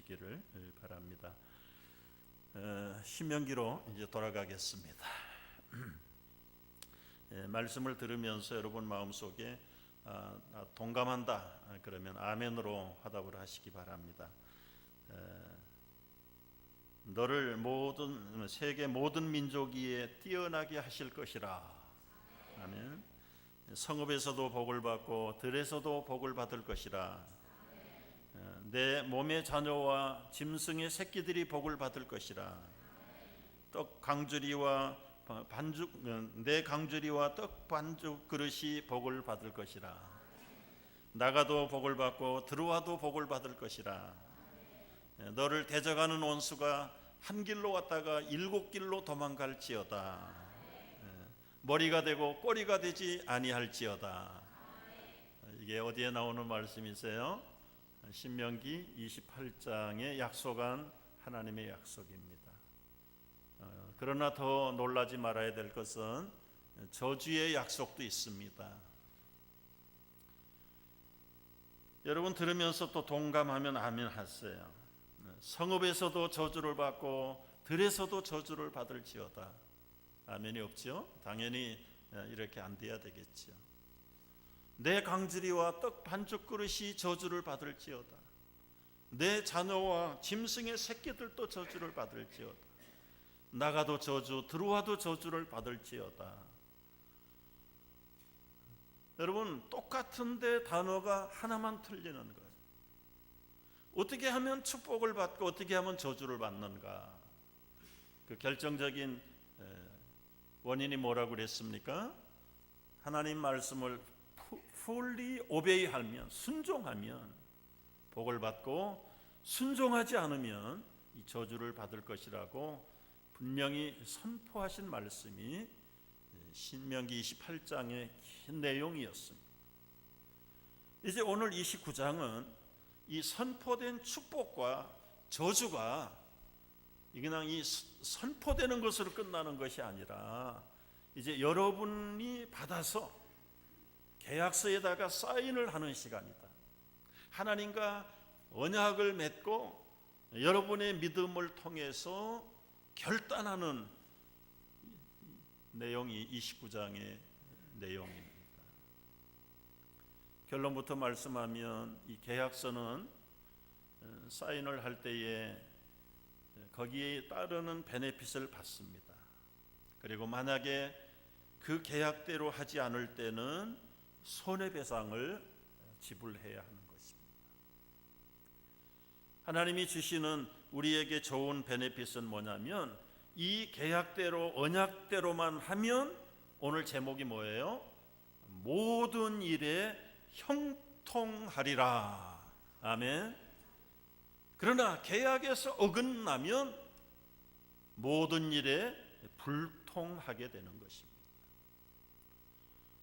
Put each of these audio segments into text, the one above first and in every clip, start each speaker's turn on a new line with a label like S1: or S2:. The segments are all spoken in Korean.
S1: 되시기를 바랍니다. 신명기로 이제 돌아가겠습니다. 말씀을 들으면서 여러분 마음속에 동감한다 그러면 아멘으로 화답을 하시기 바랍니다. 너를 세계 모든 민족 위에 뛰어나게 하실 것이라. 아멘. 성읍에서도 복을 받고 들에서도 복을 받을 것이라. 내 몸의 자녀와 짐승의 새끼들이 복을 받을 것이라. 떡 강주리와 내 강주리와 떡 반죽 그릇이 복을 받을 것이라. 나가도 복을 받고 들어와도 복을 받을 것이라. 너를 대적하는 원수가 한 길로 왔다가 7길로 도망갈지어다. 머리가 되고 꼬리가 되지 아니할지어다. 이게 어디에 나오는 말씀이세요? 신명기 28장에 약속한 하나님의 약속입니다. 그러나 더 놀라지 말아야 될 것은 저주의 약속도 있습니다. 여러분 들으면서 또 동감하면 아멘 하세요. 성읍에서도 저주를 받고 들에서도 저주를 받을지어다. 아멘이 없죠? 당연히 이렇게 안 돼야 되겠죠. 내 강주리와 떡 반죽 그릇이 저주를 받을지어다. 내 자녀와 짐승의 새끼들도 저주를 받을지어다. 나가도 저주, 들어와도 저주를 받을지어다. 여러분 똑같은데 단어가 하나만 틀리는 거예요. 어떻게 하면 축복을 받고 어떻게 하면 저주를 받는가? 그 결정적인 원인이 뭐라고 그랬습니까? 하나님 말씀을 fully obey하면, 순종하면 복을 받고 순종하지 않으면 이 저주를 받을 것이라고 분명히 선포하신 말씀이 신명기 28장의 긴 내용이었습니다. 이제 오늘 29장은 이 선포된 축복과 저주가 그냥 이 선포되는 것으로 끝나는 것이 아니라 이제 여러분이 받아서 계약서에다가 사인을 하는 시간이다. 하나님과 언약을 맺고 여러분의 믿음을 통해서 결단하는 내용이 29장의 내용입니다. 결론부터 말씀하면 이 계약서는 사인을 할 때에 거기에 따르는 베네핏을 받습니다. 그리고 만약에 그 계약대로 하지 않을 때는 손해배상을 지불해야 하는 것입니다. 하나님이 주시는 우리에게 좋은 베네핏은 뭐냐면 이 계약대로 언약대로만 하면 오늘 제목이 뭐예요? 모든 일에 형통하리라. 아멘. 그러나 계약에서 어긋나면 모든 일에 불통하게 되는 것입니다.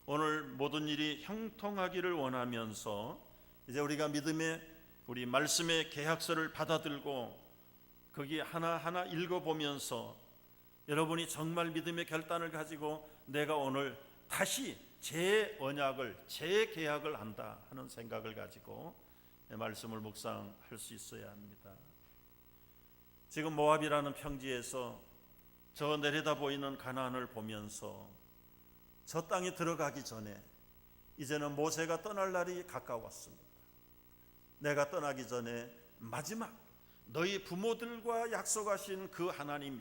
S1: 오늘 모든 일이 형통하기를 원하면서 이제 우리가 우리 말씀의 계약서를 받아들고 거기 하나하나 읽어보면서 여러분이 정말 믿음의 결단을 가지고 내가 오늘 다시 제 언약을, 제 계약을 한다 하는 생각을 가지고 말씀을 묵상할 수 있어야 합니다. 지금 모압이라는 평지에서 저 내려다 보이는 가나안을 보면서 저 땅에 들어가기 전에 이제는 모세가 떠날 날이 가까웠습니다. 내가 떠나기 전에 마지막 너희 부모들과 약속하신 그 하나님이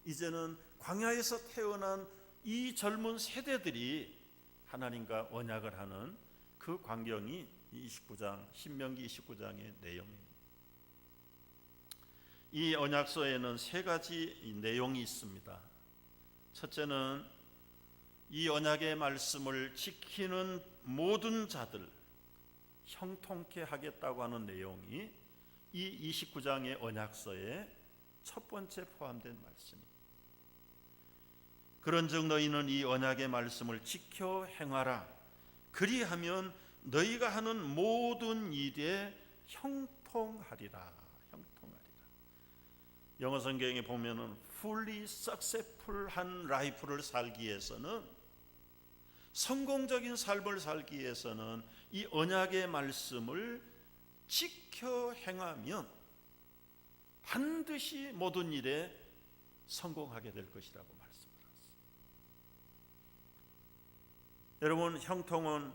S1: 이제는 광야에서 태어난 이 젊은 세대들이 하나님과 언약을 하는 그 광경이 29장 신명기 29장의 내용입니다. 이 언약서에는 3가지 내용이 있습니다. 첫째는 이 언약의 말씀을 지키는 모든 자들 형통케 하겠다고 하는 내용이 이 29장의 언약서의 첫 번째 포함된 말씀입니다. 그런즉 너희는 이 언약의 말씀을 지켜 행하라. 그리하면 너희가 하는 모든 일에 형통하리라. 영어 성경에 보면은 fully successful한 라이프를 살기 위해서는, 성공적인 삶을 살기 위해서는 이 언약의 말씀을 지켜 행하면 반드시 모든 일에 성공하게 될 것이라고 말씀을 하셨습니다. 여러분, 형통은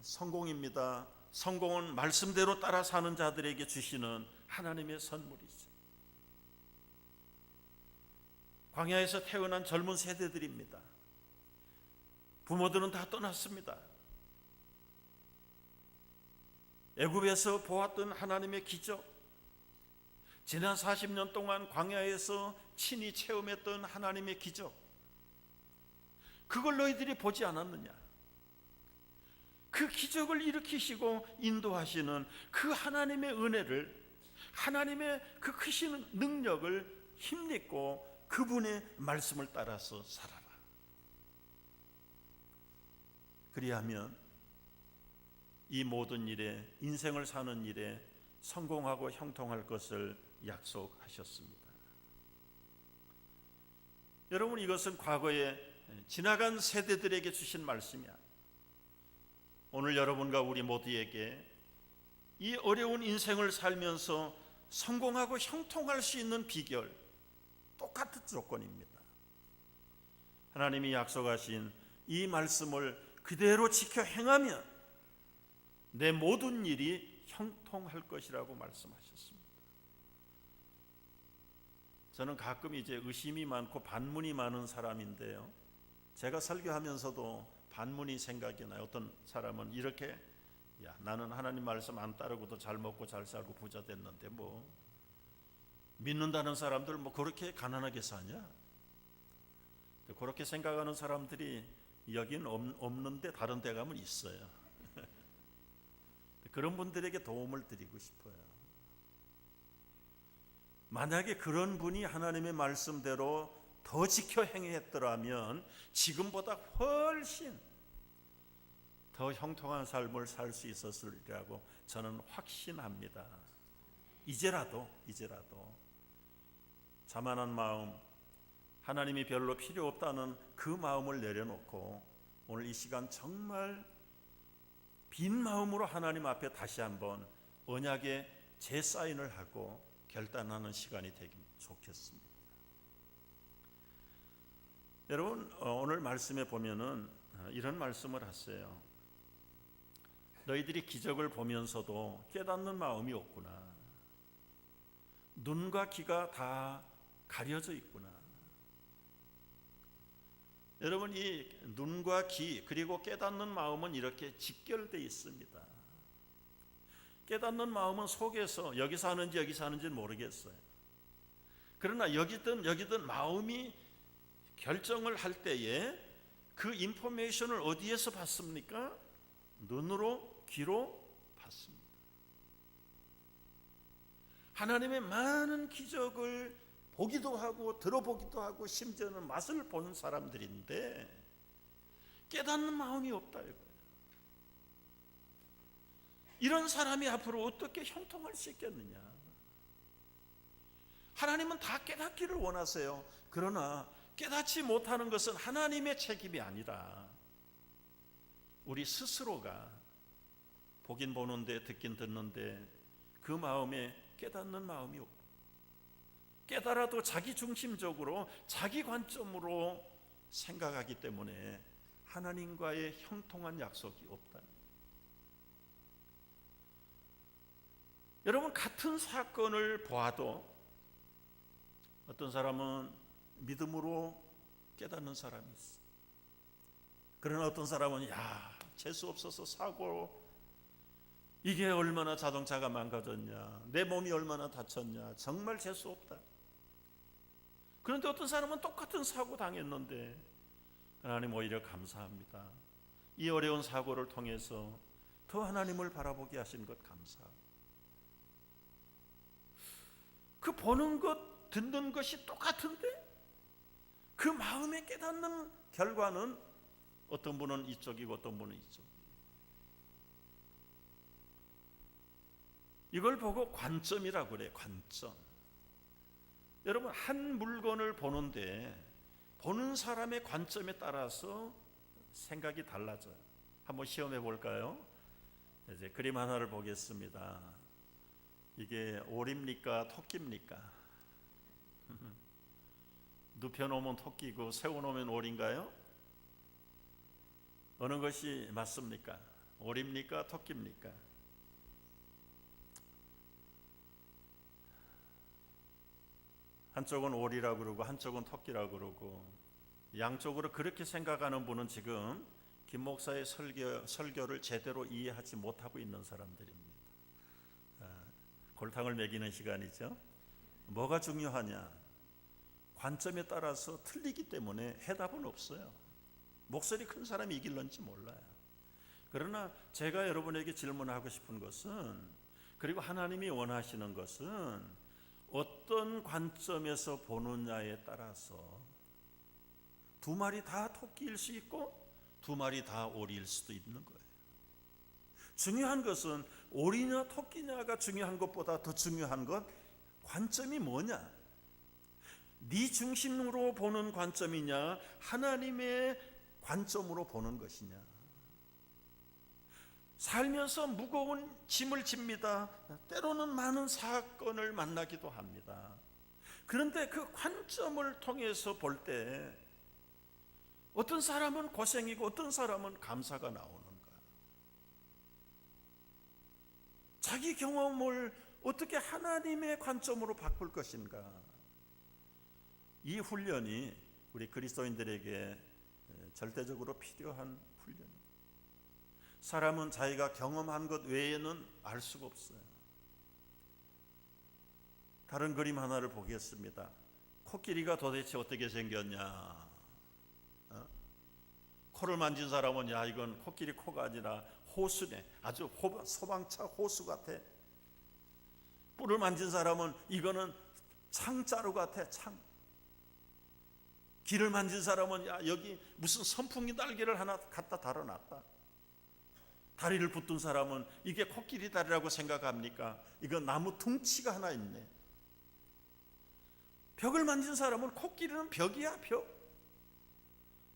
S1: 성공입니다. 성공은 말씀대로 따라 사는 자들에게 주시는 하나님의 선물이죠. 광야에서 태어난 젊은 세대들입니다. 부모들은 다 떠났습니다. 애굽에서 보았던 하나님의 기적, 지난 40년 동안 광야에서 친히 체험했던 하나님의 기적, 그걸 너희들이 보지 않았느냐? 그 기적을 일으키시고 인도하시는 그 하나님의 은혜를, 하나님의 그 크신 능력을 힘입고 그분의 말씀을 따라서 살아라. 그리하면 이 모든 일에, 인생을 사는 일에 성공하고 형통할 것을 약속하셨습니다. 여러분, 이것은 과거에 지나간 세대들에게 주신 말씀이야. 오늘 여러분과 우리 모두에게 이 어려운 인생을 살면서 성공하고 형통할 수 있는 비결, 똑같은 조건입니다. 하나님이 약속하신 이 말씀을 그대로 지켜 행하면 내 모든 일이 형통할 것이라고 말씀하셨습니다. 저는 가끔 이제 의심이 많고 반문이 많은 사람인데요, 제가 설교하면서도 반문이 생각이 나요. 어떤 사람은 이렇게, 야, 나는 하나님 말씀 안 따르고도 잘 먹고 잘 살고 부자 됐는데 뭐 믿는다는 사람들 뭐 그렇게 가난하게 사냐? 그렇게 생각하는 사람들이 여긴 없는데 다른 데 가면 있어요. 그런 분들에게 도움을 드리고 싶어요. 만약에 그런 분이 하나님의 말씀대로 더 지켜 행했더라면 지금보다 훨씬 더 형통한 삶을 살 수 있었으리라고 저는 확신합니다. 이제라도 자만한 마음, 하나님이 별로 필요 없다는 그 마음을 내려놓고 오늘 이 시간 정말 빈 마음으로 하나님 앞에 다시 한번 언약의 재사인을 하고 결단하는 시간이 되기 좋겠습니다. 여러분, 오늘 말씀에 보면은 이런 말씀을 하세요. 너희들이 기적을 보면서도 깨닫는 마음이 없구나. 눈과 귀가 다 가려져 있구나. 여러분, 이 눈과 귀 그리고 깨닫는 마음은 이렇게 직결되어 있습니다. 깨닫는 마음은 속에서 여기 사는지 여기 사는지는 모르겠어요. 그러나 여기든 마음이 결정을 할 때에 그 인포메이션을 어디에서 받습니까? 눈으로, 귀로 받습니다. 하나님의 많은 기적을 보기도 하고 들어보기도 하고 심지어는 맛을 보는 사람들인데 깨닫는 마음이 없다 이거예요. 이런 사람이 앞으로 어떻게 형통할 수 있겠느냐? 하나님은 다 깨닫기를 원하세요. 그러나 깨닫지 못하는 것은 하나님의 책임이 아니라 우리 스스로가 보긴 보는데 듣긴 듣는데 그 마음에 깨닫는 마음이 없고, 깨달아도 자기 중심적으로 자기 관점으로 생각하기 때문에 하나님과의 형통한 약속이 없다는 거예요. 여러분, 같은 사건을 보아도 어떤 사람은 믿음으로 깨닫는 사람이 있어. 그러나 어떤 사람은 재수 없어서 사고, 이게 얼마나 자동차가 망가졌냐, 내 몸이 얼마나 다쳤냐, 정말 재수 없다. 그런데 어떤 사람은 똑같은 사고 당했는데 하나님 오히려 감사합니다. 이 어려운 사고를 통해서 더 하나님을 바라보게 하신 것 감사하고, 그 보는 것 듣는 것이 똑같은데 그 마음에 깨닫는 결과는 어떤 분은 이쪽이고 어떤 분은 이쪽. 이걸 보고 관점이라고 그래요. 관점. 여러분, 한 물건을 보는데 보는 사람의 관점에 따라서 생각이 달라져요. 한번 시험해 볼까요? 이제 그림 하나를 보겠습니다. 이게 오리입니까 토끼입니까? 눕혀놓으면 토끼고 세워놓으면 오리인가요? 어느 것이 맞습니까? 오리입니까 토끼입니까? 한쪽은 오리라고 그러고 한쪽은 토끼라고 그러고 양쪽으로 그렇게 생각하는 분은 지금 김 목사의 설교를 제대로 이해하지 못하고 있는 사람들입니다. 골탕을 먹이는 시간이죠. 뭐가 중요하냐? 관점에 따라서 틀리기 때문에 해답은 없어요. 목소리 큰 사람이 이길런지 몰라요. 그러나 제가 여러분에게 질문하고 싶은 것은, 그리고 하나님이 원하시는 것은 어떤 관점에서 보느냐에 따라서 두 마리 다 토끼일 수 있고 두 마리 다 오리일 수도 있는 거예요. 중요한 것은 오리냐 토끼냐가 중요한 것보다 더 중요한 건 관점이 뭐냐? 네 중심으로 보는 관점이냐 하나님의 관점으로 보는 것이냐. 살면서 무거운 짐을 집니다. 때로는 많은 사건을 만나기도 합니다. 그런데 그 관점을 통해서 볼 때 어떤 사람은 고생이고 어떤 사람은 감사가 나오는가. 자기 경험을 어떻게 하나님의 관점으로 바꿀 것인가. 이 훈련이 우리 그리스도인들에게 절대적으로 필요한 훈련입니다. 사람은 자기가 경험한 것 외에는 알 수가 없어요. 다른 그림 하나를 보겠습니다. 코끼리가 도대체 어떻게 생겼냐? 코를 만진 사람은 야 이건 코끼리 코가 아니라 호수네. 아주 소방차 호수 같아. 뿔을 만진 사람은 이거는 창자루 같아. 창. 귀를 만진 사람은 야 여기 무슨 선풍기 날개를 하나 갖다 달아놨다. 다리를 붙든 사람은 이게 코끼리 다리라고 생각합니까? 이거 나무 둥치가 하나 있네. 벽을 만진 사람은 코끼리는 벽이야 벽.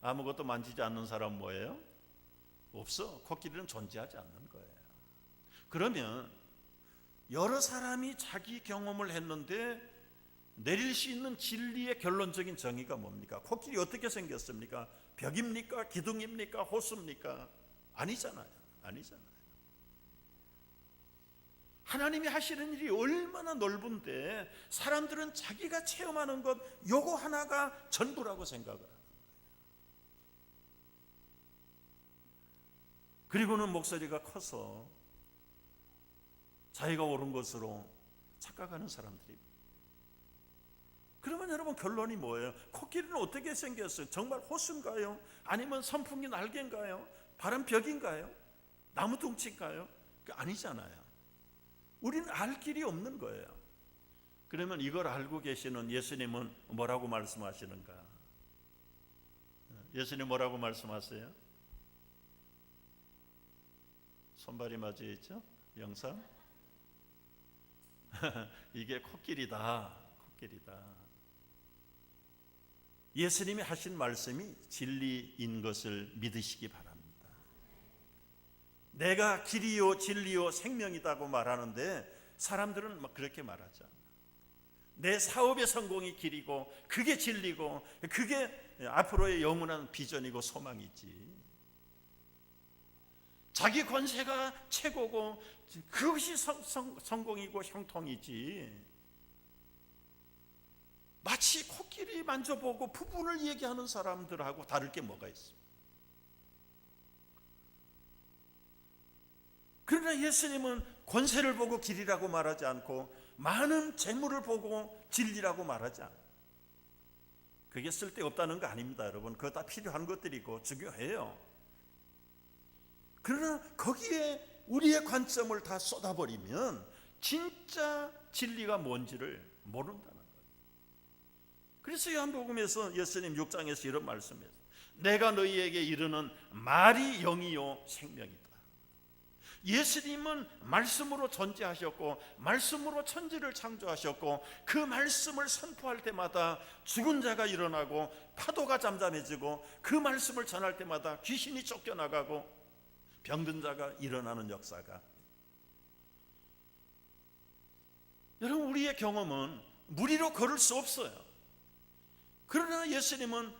S1: 아무것도 만지지 않는 사람은 뭐예요? 없어. 코끼리는 존재하지 않는 거예요. 그러면 여러 사람이 자기 경험을 했는데 내릴 수 있는 진리의 결론적인 정의가 뭡니까? 코끼리 어떻게 생겼습니까? 벽입니까? 기둥입니까? 호수입니까? 아니잖아요. 하나님이 하시는 일이 얼마나 넓은데 사람들은 자기가 체험하는 것 요거 하나가 전부라고 생각을 합니다. 그리고는 목소리가 커서 자기가 옳은 것으로 착각하는 사람들입니다. 그러면 여러분 결론이 뭐예요? 코끼리는 어떻게 생겼어요? 정말 호수인가요? 아니면 선풍기 날개인가요? 바람 벽인가요? 나무 둥치인가요? 아니잖아요. 우리는 알 길이 없는 거예요. 그러면 이걸 알고 계시는 예수님은 뭐라고 말씀하시는가? 예수님 뭐라고 말씀하세요? 손발이 맞아 있죠? 영상? 이게 코끼리다. 예수님이 하신 말씀이 진리인 것을 믿으시기 바랍니다. 내가 길이요 진리요 생명이다고 말하는데 사람들은 막 그렇게 말하죠. 내 사업의 성공이 길이고 그게 진리고 그게 앞으로의 영원한 비전이고 소망이지. 자기 권세가 최고고 그것이 성공이고 형통이지. 마치 코끼리 만져보고 부분을 얘기하는 사람들하고 다를 게 뭐가 있습니까? 그러나 예수님은 권세를 보고 길이라고 말하지 않고 많은 재물을 보고 진리라고 말하지 않아요. 그게 쓸데없다는 거 아닙니다, 여러분. 그거 다 필요한 것들이고 중요해요. 그러나 거기에 우리의 관점을 다 쏟아버리면 진짜 진리가 뭔지를 모른다는 거예요. 그래서 요한복음에서 예수님 6장에서 이런 말씀이에요. 내가 너희에게 이르는 말이 영이요 생명이다. 예수님은 말씀으로 존재하셨고 말씀으로 천지를 창조하셨고 그 말씀을 선포할 때마다 죽은 자가 일어나고 파도가 잠잠해지고 그 말씀을 전할 때마다 귀신이 쫓겨나가고 병든 자가 일어나는 역사가 여러분, 우리의 경험은 무리로 걸을 수 없어요. 그러나 예수님은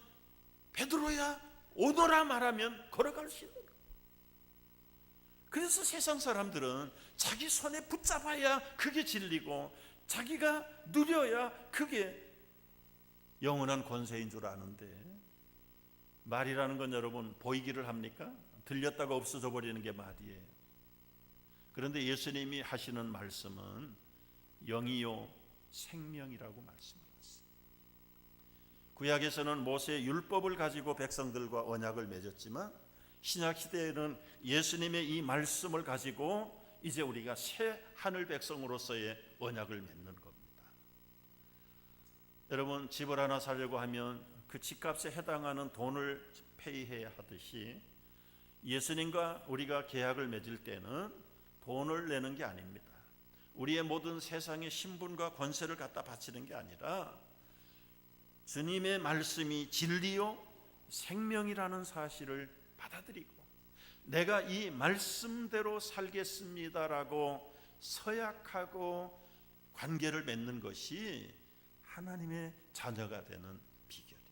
S1: 베드로야 오너라 말하면 걸어갈 수 있는 거예요. 그래서 세상 사람들은 자기 손에 붙잡아야 그게 진리고 자기가 누려야 그게 영원한 권세인 줄 아는데, 말이라는 건 여러분 보이기를 합니까? 들렸다가 없어져 버리는 게 말이에요. 그런데 예수님이 하시는 말씀은 영이요 생명이라고 말씀하셨어요. 구약에서는 모세의 율법을 가지고 백성들과 언약을 맺었지만 신약 시대에는 예수님의 이 말씀을 가지고 이제 우리가 새 하늘 백성으로서의 언약을 맺는 겁니다. 여러분, 집을 하나 사려고 하면 그 집값에 해당하는 돈을 페이해야 하듯이 예수님과 우리가 계약을 맺을 때는 돈을 내는 게 아닙니다. 우리의 모든 세상의 신분과 권세를 갖다 바치는 게 아니라 주님의 말씀이 진리요 생명이라는 사실을 받아들이고 내가 이 말씀대로 살겠습니다라고 서약하고 관계를 맺는 것이 하나님의 자녀가 되는 비결이에요.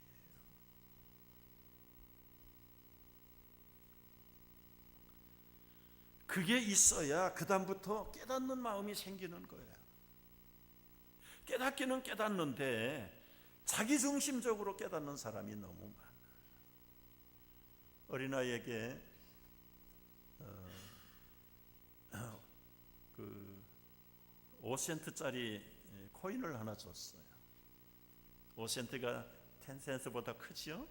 S1: 그게 있어야 그 다음부터 깨닫는 마음이 생기는 거예요. 깨닫기는 깨닫는데 자기중심적으로 깨닫는 사람이 너무 많아요. 어린아이에게 그 5센트짜리 코인을 하나 줬어요. 5센트가 10센트보다 크죠?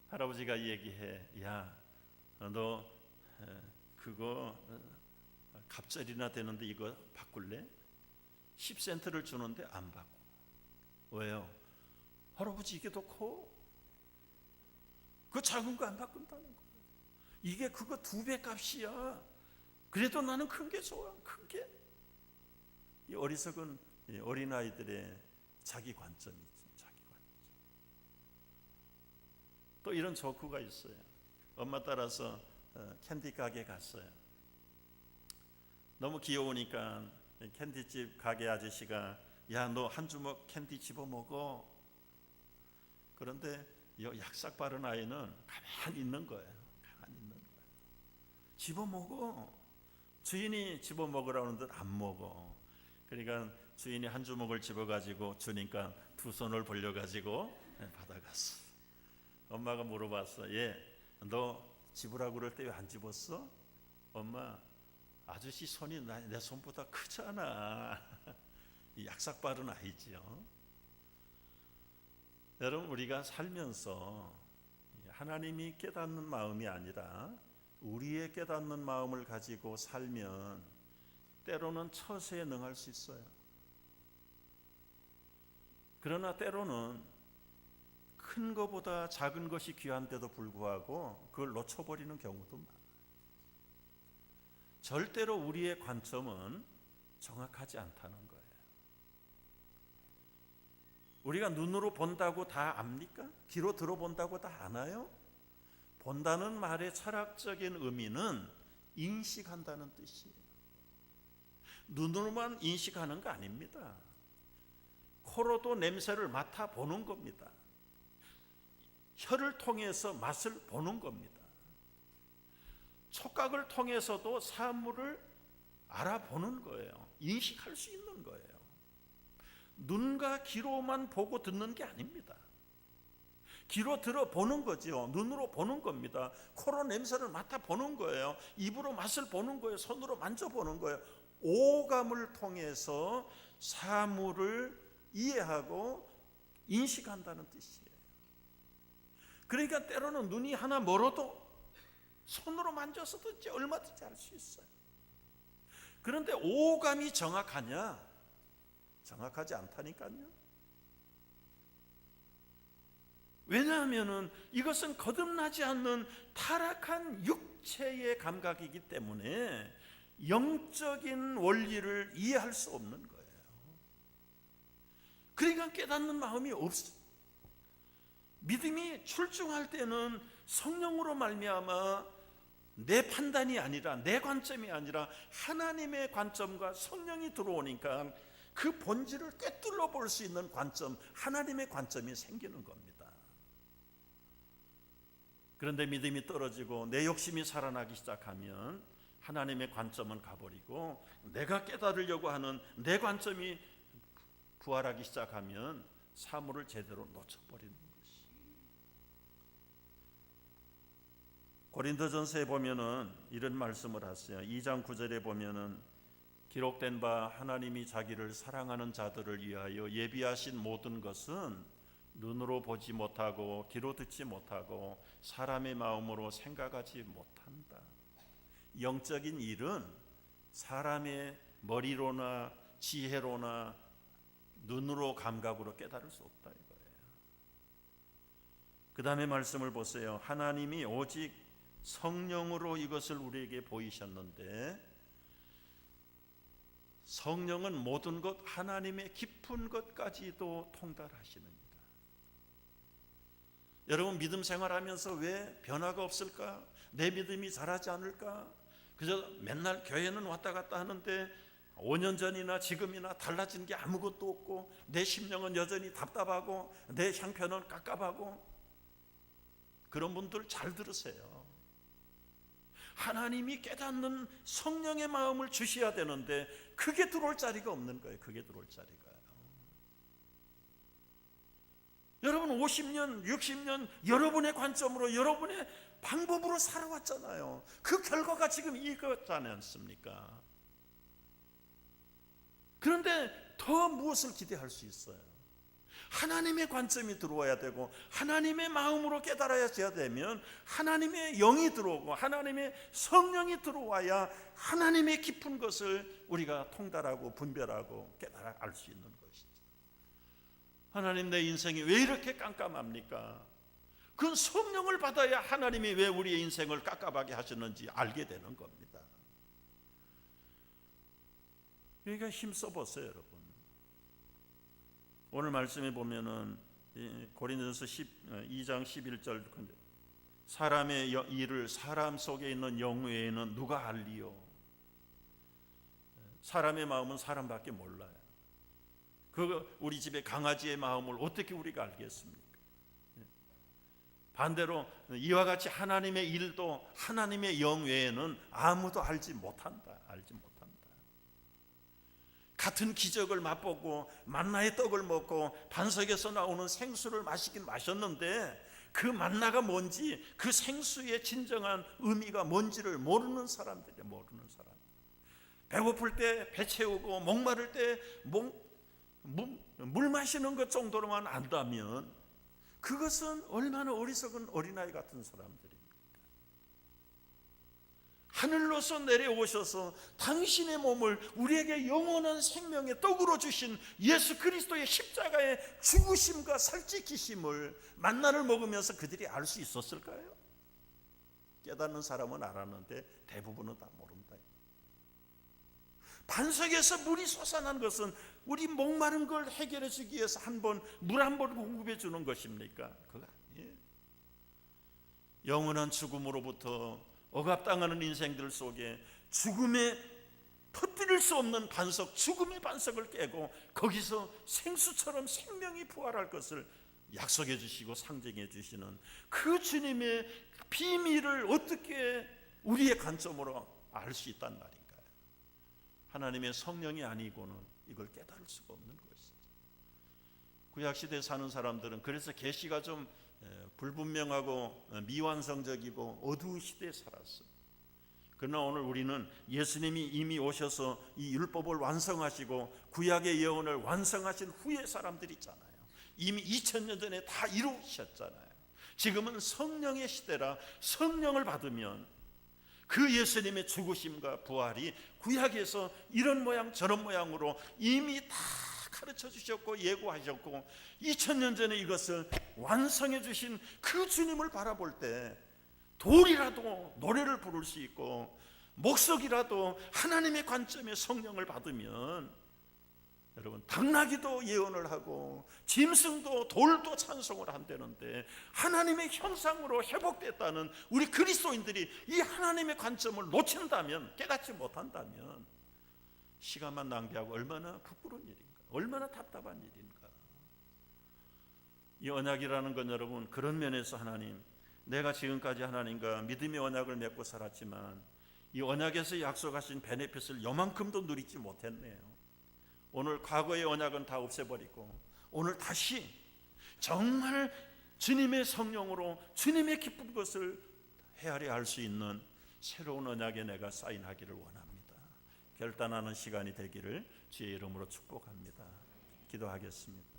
S1: 할아버지가 얘기해, 야, 너 그거 갑절이나 되는데 이거 바꿀래? 10센트를 주는데 안 바꿔. 왜요? 할아버지 이게 더 커. 그 작은 거 안 바꾼다는 거예요. 이게 그거 2배 값이야. 그래도 나는 큰 게 좋아. 큰 게. 이 어리석은 어린아이들의 자기 관점이죠. 자기 관점. 또 이런 조크가 있어요. 엄마 따라서 캔디 가게 갔어요. 너무 귀여우니까 캔디집 가게 아저씨가, 야, 너 한 주먹 캔디 집어 먹어. 그런데 이 약삭 바른 아이는 가만히 있는 거예요. 가만히 있는 거예요. 집어 먹어. 주인이 집어 먹으라는데 안 먹어. 그러니까 주인이 한 주먹을 집어가지고 주니까 2손을 벌려가지고 받아갔어. 엄마가 물어봤어. 얘, 너 집으라고 그럴 때 왜 안 집었어? 엄마, 아저씨 손이 내 손보다 크잖아. 약삭 바른 아이지요. 여러분, 우리가 살면서 하나님이 깨닫는 마음이 아니라 우리의 깨닫는 마음을 가지고 살면 때로는 처세에 능할 수 있어요. 그러나 때로는 큰 것보다 작은 것이 귀한데도 불구하고 그걸 놓쳐버리는 경우도 많아요. 절대로 우리의 관점은 정확하지 않다는 거예요. 우리가 눈으로 본다고 다 압니까? 귀로 들어본다고 다 아나요? 본다는 말의 철학적인 의미는 인식한다는 뜻이에요. 눈으로만 인식하는 거 아닙니다. 코로도 냄새를 맡아보는 겁니다. 혀를 통해서 맛을 보는 겁니다. 촉각을 통해서도 사물을 알아보는 거예요. 인식할 수 있는 거예요. 눈과 귀로만 보고 듣는 게 아닙니다. 귀로 들어보는 거죠. 눈으로 보는 겁니다. 코로 냄새를 맡아보는 거예요. 입으로 맛을 보는 거예요. 손으로 만져보는 거예요. 오감을 통해서 사물을 이해하고 인식한다는 뜻이에요. 그러니까 때로는 눈이 하나 멀어도 손으로 만져서도 이제 얼마든지 알 수 있어요. 그런데 오감이 정확하냐? 정확하지 않다니까요. 왜냐하면 이것은 거듭나지 않는 타락한 육체의 감각이기 때문에 영적인 원리를 이해할 수 없는 거예요. 그러니까 깨닫는 마음이 없어요. 믿음이 출중할 때는 성령으로 말미암아 내 판단이 아니라, 내 관점이 아니라 하나님의 관점과 성령이 들어오니까 그 본질을 꿰뚫어 볼 수 있는 관점, 하나님의 관점이 생기는 겁니다. 그런데 믿음이 떨어지고 내 욕심이 살아나기 시작하면 하나님의 관점은 가버리고 내가 깨달으려고 하는 내 관점이 부활하기 시작하면 사물을 제대로 놓쳐버리는 것이. 고린도전서에 보면은 이런 말씀을 하세요. 2장 9절에 보면은 기록된 바 하나님이 자기를 사랑하는 자들을 위하여 예비하신 모든 것은 눈으로 보지 못하고 귀로 듣지 못하고 사람의 마음으로 생각하지 못한다. 영적인 일은 사람의 머리로나 지혜로나 눈으로 감각으로 깨달을 수 없다 이거예요. 그 다음에 말씀을 보세요. 하나님이 오직 성령으로 이것을 우리에게 보이셨는데 성령은 모든 것, 하나님의 깊은 것까지도 통달하시느니라. 여러분 믿음 생활하면서 왜 변화가 없을까? 내 믿음이 자라지 않을까? 그저 맨날 교회는 왔다 갔다 하는데 5년 전이나 지금이나 달라진 게 아무것도 없고 내 심령은 여전히 답답하고 내 형편은 깝깝하고. 그런 분들 잘 들으세요. 하나님이 깨닫는 성령의 마음을 주셔야 되는데 그게 들어올 자리가 없는 거예요. 그게 들어올 자리가요. 여러분 50년, 60년 여러분의 관점으로 여러분의 방법으로 살아왔잖아요. 그 결과가 지금 이거지 않습니까? 그런데 더 무엇을 기대할 수 있어요? 하나님의 관점이 들어와야 되고 하나님의 마음으로 깨달아야 되면 하나님의 영이 들어오고 하나님의 성령이 들어와야 하나님의 깊은 것을 우리가 통달하고 분별하고 깨달아 알 수 있는 것이죠. 하나님, 내 인생이 왜 이렇게 깜깜합니까? 그건 성령을 받아야 하나님이 왜 우리의 인생을 깝깝하게 하셨는지 알게 되는 겁니다. 그러니까 힘써 보세요, 여러분. 오늘 말씀에 보면은 고린도전서 2장 11절, 사람의 일을 사람 속에 있는 영 외에는 누가 알리요? 사람의 마음은 사람밖에 몰라요. 우리 집에 강아지의 마음을 어떻게 우리가 알겠습니까? 반대로 이와 같이 하나님의 일도 하나님의 영 외에는 아무도 알지 못한다. 같은 기적을 맛보고 만나의 떡을 먹고 반석에서 나오는 생수를 마시긴 마셨는데 그 만나가 뭔지, 그 생수의 진정한 의미가 뭔지를 모르는 사람들이에요. 모르는 사람. 배고플 때 배 채우고 목마를 때 물 마시는 것 정도로만 안다면 그것은 얼마나 어리석은 어린아이 같은 사람들입니까? 하늘로서 내려오셔서 당신의 몸을 우리에게 영원한 생명의 떡으로 주신 예수 그리스도의 십자가의 죽으심과 살찌키심을 만나를 먹으면서 그들이 알 수 있었을까요? 깨닫는 사람은 알았는데 대부분은 다 모른다. 반석에서 물이 솟아난 것은 우리 목마른 걸 해결해 주기 위해서 물 한 번 공급해 주는 것입니까? 그거 아니에요. 영원한 죽음으로부터 억압당하는 인생들 속에 죽음에 퍼뜨릴 수 없는 반석, 죽음의 반석을 깨고 거기서 생수처럼 생명이 부활할 것을 약속해 주시고 상징해 주시는 그 주님의 비밀을 어떻게 우리의 관점으로 알 수 있단 말인가요? 하나님의 성령이 아니고는 이걸 깨달을 수가 없는 것이죠. 구약시대에 사는 사람들은 그래서 계시가 좀 불분명하고 미완성적이고 어두운 시대에 살았어요. 그러나 오늘 우리는 예수님이 이미 오셔서 이 율법을 완성하시고 구약의 예언을 완성하신 후의 사람들이 있잖아요. 이미 2000년 전에 다 이루셨잖아요. 지금은 성령의 시대라 성령을 받으면 그 예수님의 죽으심과 부활이 구약에서 이런 모양 저런 모양으로 이미 다 가르쳐 주셨고 예고하셨고 2000년 전에 이것을 완성해 주신 그 주님을 바라볼 때 돌이라도 노래를 부를 수 있고 목석이라도 하나님의 관점의 성령을 받으면 여러분 당나귀도 예언을 하고 짐승도 돌도 찬송을 한다는데 하나님의 형상으로 회복됐다는 우리 그리스도인들이 이 하나님의 관점을 놓친다면, 깨닫지 못한다면 시간만 낭비하고 얼마나 부끄러운 일인가, 얼마나 답답한 일인가. 이 언약이라는 건 여러분, 그런 면에서 하나님, 내가 지금까지 하나님과 믿음의 언약을 맺고 살았지만 이 언약에서 약속하신 베네핏을 요만큼도 누리지 못했네요. 오늘 과거의 언약은 다 없애버리고 오늘 다시 정말 주님의 성령으로 주님의 기쁜 것을 헤아려 할 수 있는 새로운 언약에 내가 사인하기를 원합니다. 결단하는 시간이 되기를 주의 이름으로 축복합니다. 기도하겠습니다.